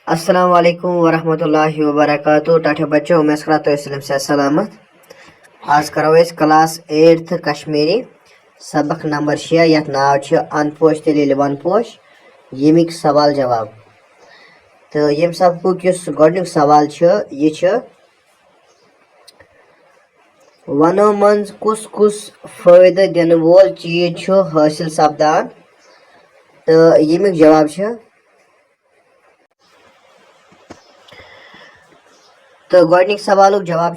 अस्सलाम वालेकुम वरहमतुल्लाहि वबरकातुहू। टाठे बच्चों, मैं कराता हूँ से सलामत। आज करो इस क्लास 8th कश्मीरी सबक नंबर 6 यथ नाव अनपोश दलील वन पोश यमिक सवाल जवाब। तो यम सबक गोडनुक सवाल ये वनो मंज कुस कुस फायदे दिन वोल चीज हासिल सपदान। तो यमिक जवाब तो गोडनिक सवालुक जवाब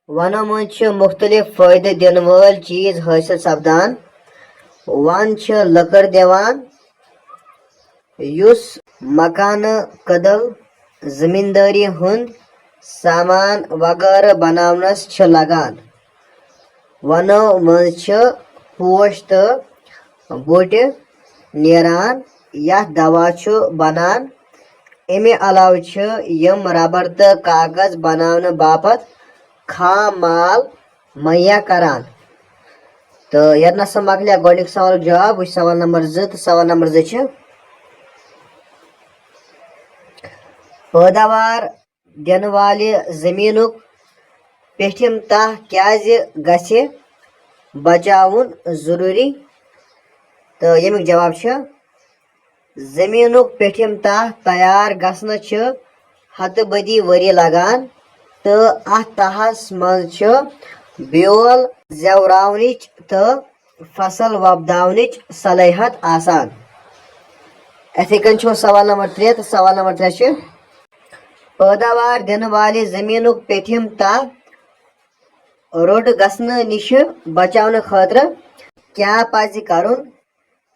वनो मज मुख्तलिफ फायदे दिन वाल चीज हासिल सपदान। वन लकड़ दिवान युस मकान कदल जमींदारी हुंद सामान वगैरह बनावनस लगान। वनो मज पोश तो बोट नेरान यथ दवा बनान। अमे अलाव यम रबर तो कागज बनाने बापत खाम माल मुहैया करान। तो यह मकलिया गोडनिक सवाल जवाब। वह सवाल नंबर 2 तो सवाल नंबर 2 पैदावार दिन वाले जमीनुक पेठिम तह क्या गसे बचाउन जरूरी। तो यमिक जवाब जमीनुक पेठिम तह तैयार गसन हत बदी वरी लगान। तो अत तहस मज ब्योल जवरावनिच तो फसल वपदावनिच सलाहियत आसान। इथे कन सवाल नंबर 3 तो सवाल नंबर 3 पैदावार दिन वाले जमीनुक पेठिम तह रोड गसन निश बचाने खतर क्या पज करुन।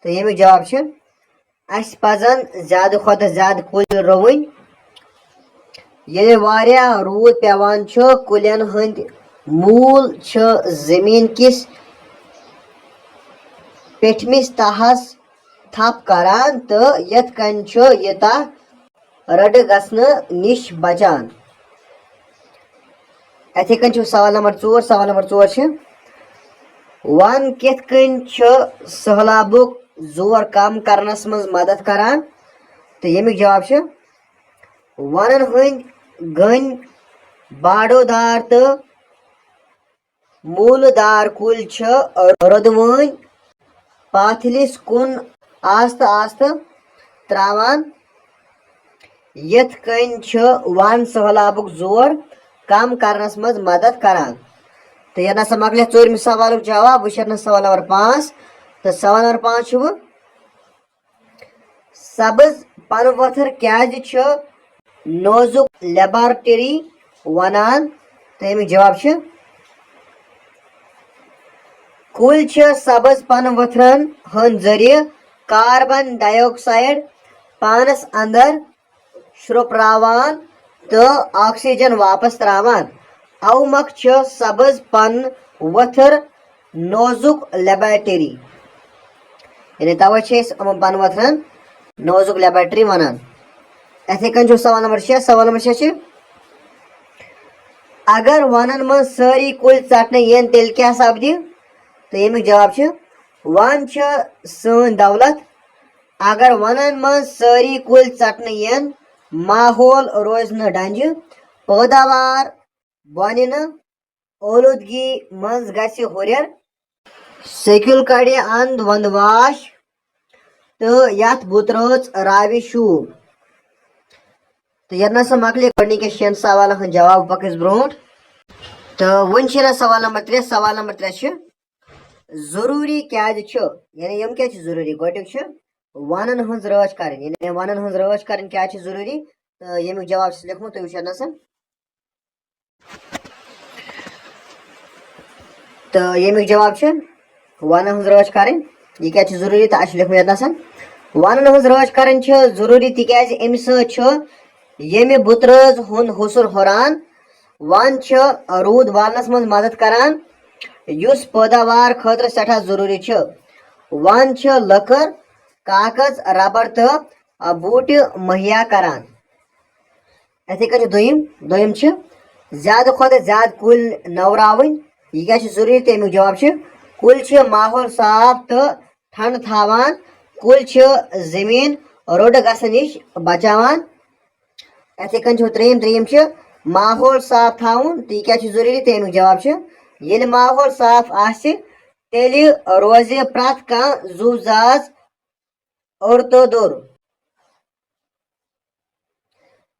तो यमिक जवाब अस पजन ज्यादा खुद ज्यादा कुल रुवन। ये वारिया रूद पेवान कुलन हंद मूल जमीन किस पेठमिस तहस थप करान। तो यथ कन यह रड गसन निश बचान। इथे कन सवाल नंबर 4 सवाल नंबर 4 वन कित कन सहलाबुक जोर कम करनस मज मदद करान। तो यमिक जवाब वनन हंद गन बाड़ोदार तो मूलदार कुल रोदवन पाथलिस कुन आस्त आस्त त्रावान। यथ कन वन सहलाबुक जोर कम करनस मज मदद करान। तो यह मकल 4 सवाल जवाब। वह सवाल नंबर 5 तो सवाल नंबर 5 सब्ज पन वथर क्या नोजुक लेबोरेटरी वनान। तो यमिक जवाब कुल सब्ज पन वथरन हंद जरिए कार्बन डाइऑक्साइड पानस अंदर श्रोपरावान तो ऑक्सीजन वापस त्रावान। अवमक सब्ज पन वथर नोजुक लेबोरेटरी यानी तवे पन वथरन नोजुक लेबोरेटरी वनान। इथे कन सवाल नंबर 6 सवाल नंबर 6 अगर वनन मज सारी कुल चटने यन तेल क्या सपदि। तो यमिक जवाब वन सन दौलत। अगर वनन मज सारी कुल चटने यन माहौल रोज न डंज पैदावार बन न ओलूदगी मज गस हुरर सेक्युल कड़ अंद वंद वाश तो यथ बुतरच रावि शूब। तो यह मकल गोडनिक 6 सवाल जवाब पकस ब्रोट। तो वन सवाल नंबर 3 सवाल नंबर 3 जरूरी क्या यानी यम क्या जरूरी गोडुक वनन हज रच कर यानी वनन हज रच कर क्या जरूरी। तो यमिक जवाब लिखमुत तुम तो यमिक जवाब वनन हज रच कर यह क्या जरूरी। तो अस लिखमुत वनन हज रच कर जरूरी तिकाज अमि समे बुतरज हुंद हुसुर हुरान। वन रूद वालनस मज मदद करान युस पैदावार खतर सठा जरूरी वन लकड़ कागज रबर तो बूट मुहैया करान। इथे कन दोयम ज्यादा खुद ज्यादा कुल नवरावन यह क्या जरूरी। तो अमुक जवाब कुल माहौल साफ तो ठंड थावान। कुल जमीन रोड गसन नश बचावान। इथे कन त्रीम माहौल साफ थाउन तो यह क्या जरूरी तो अमुक जवाब ये माहौल साफ आसि तेल रोज प्रत कह जू जाज और तो दोर।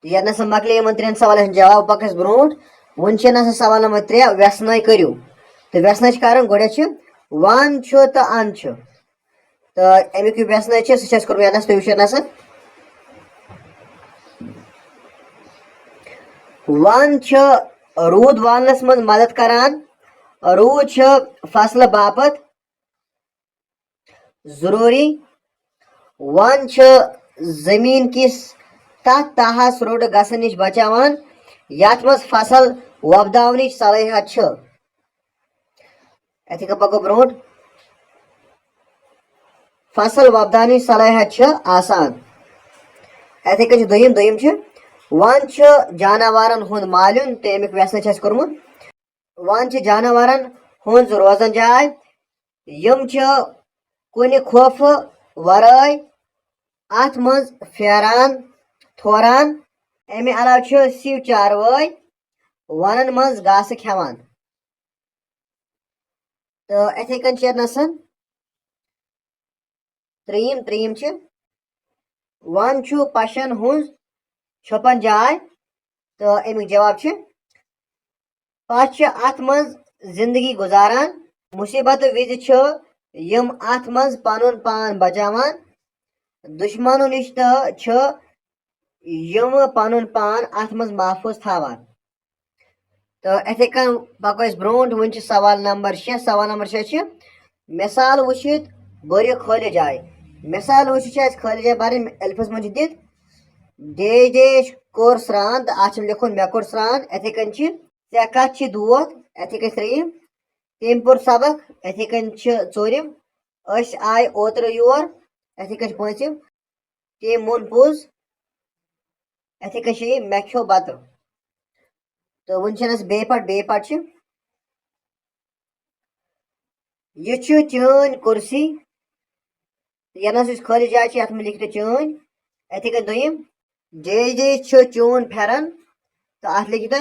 ये मकल इन 3 सवाल जवाब पकस ब्रो वन सवाल नंबर 3 व्यसन करू तो व्यसन कर गोड वन तो अन तो अमुक व्यसन सह कोर्मत तुम वो वन रूद वालनस मज मदद करान। रूद फसल बापत जरूरी। वन जमीन किस तथ तहस रोड गसन नश बचावान यथ मज फसल वपदावन सलाहियत अथ पको ब्रो फसल वपदावन सलाहियत आसान। अथ दुम वन जानवरन हुंद मालिन तो अमुक व्यसन कोर्मुत। वन जानवरन हुंज रोजन जाय यम कुन खौफ वराय अथ मज फेरान थोरान। अमे अलाव सिव चारवाय वनन मज घास खेवान। तो अथे कन त्रीम वन पशन हुंज छुपन जाय तो अमुक जवाब पश अथ मज जिंदगी गुजारान। मुसीबत विज यम अथ मज पनुन पान बचावान दुश्मनों नश तो यम पनुन पान अथ मज महफूज थावान। तो अथे कन पको ब्रो वन सवाल नंबर 6 सवाल नंबर 6 मिसाल वुचित बर खाली जाय। मिसाल वुचित खाली जाय बर एल्फस मज दित देश देश कोर स्रान तो अत लिखुन मे कोर स्रान। अथे कन ऐ कत दोत अथे कन त्रीम तम पोर सबक अथे कन चूरिम आय ओत्र योर अथे कन पूंचम तम मुन पोज अथे कन मे खो बत। तो वनस बे पट यह चन कुर्सी यह खाली जाय अत में लिखित चन। अथे कन दुम देश देश चून फेरन तो अत लिखित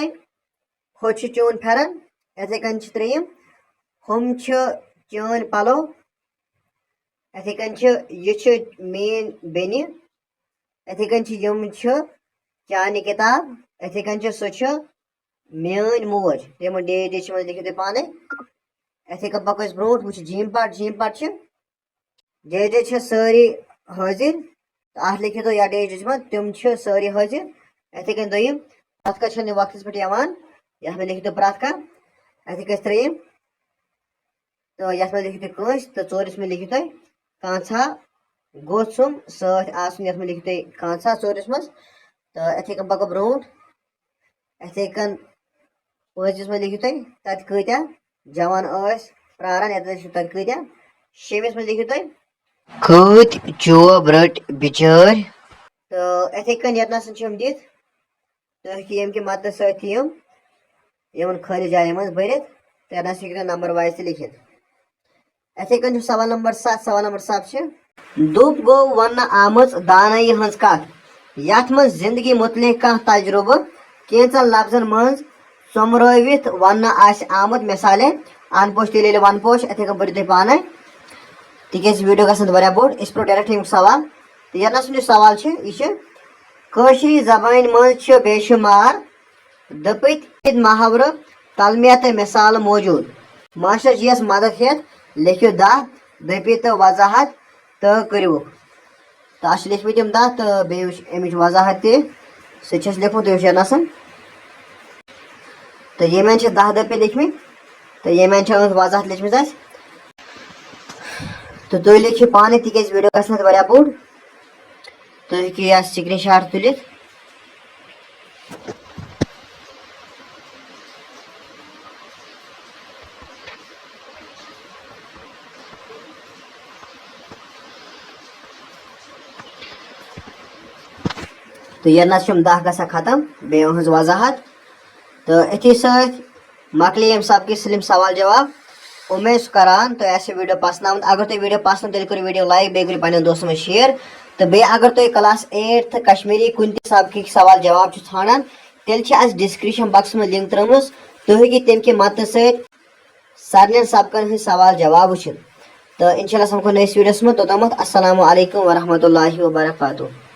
हो चून फेरन। अथे कन त्रीम हम चन पलो। अथे कन यह मेन बेन। अथे कन यम चान किताब। अथे कन सह मेन मोज तम देश देश मज लिखित पाने। अथे कन पको ब्रो वो जीम पट देश देश सारी हाजिर तो अत लिखित या देश देश मज तम सारी हाजिर। अथे कन दुम प्रत कह वक्त पे यह में लिखित प्रत कह। अथे कन त्रीम तो यथ में लिखित कंस तो चोरिस में लिखित कांसा गोसुम सत आसन यथ में लिखित कांसा चोरिस मज। तो अथे कन पको ब्रो अथे कन पांचस में लिखित तत कत्या जवान प्रारान तत कत्या। शेमिस में लिखित कत चोब रट बिचार। तो अथे कन यम दित तुम यम कि मदद सम यमन खाली जाय मज भरत तो नंबर वाइज लिखित। अथे कन सवाल नंबर 7 सवाल नंबर 7 दुप गो वन आम दानाई हज कत यथ मज जिंदगी मुतलिक कह तजुर्बे कैंचन लफ्जन मज सोमरवित वन आमत मिसाल अन पोश तेल वन पोश। अथे कन पढ़ो तुम पाने तिज वीडियो गया बोड़ इस पे डायरेक्ट सवाल। तो यह सवाल यह कशरी जबान मज बेशुमार दपित मुहावर तलमिया तो मिसाल मौजूद। मास्टर जी यस मदद हेत लिखियो 10 दपित तो वजाहत तो करू। तो अस लिखम 10 तो बे अमिच वजाहत तह लिखुन तुम तो ये 10 दपे लिखम तो ये वजाहत लिखम तो तुम लिखियो पाने तिज वीडियो गया बोड़ तुम हेकियो स्क्रीन शॉट तुलित। तो यह 10 ग खत्म बे वजाहत। तो अथी सत मकल सबक सलिम सवाल जवाब उम्मीद करान तो ऐसे वीडियो पसंद आमत। अगर तुम वीडियो पसंद तेल करो वीडियो लाइक बे करो पन्न दोस्तों में शेयर तो बे अगर तुम क्लास 8th कश्मीरी कुन सबक सवाल जवाब ठानान तेल डिस्क्रिप्शन बॉक्स में लिंक त्रम तुम हे तम कि मदद सरन सबकन सवाल जवाब वो तो इंशाल्लाह समखो नयस वीडियोस में तोतमत अस्सलामु अलैकुम वरहमतुल्लाहि वबरकातुहू।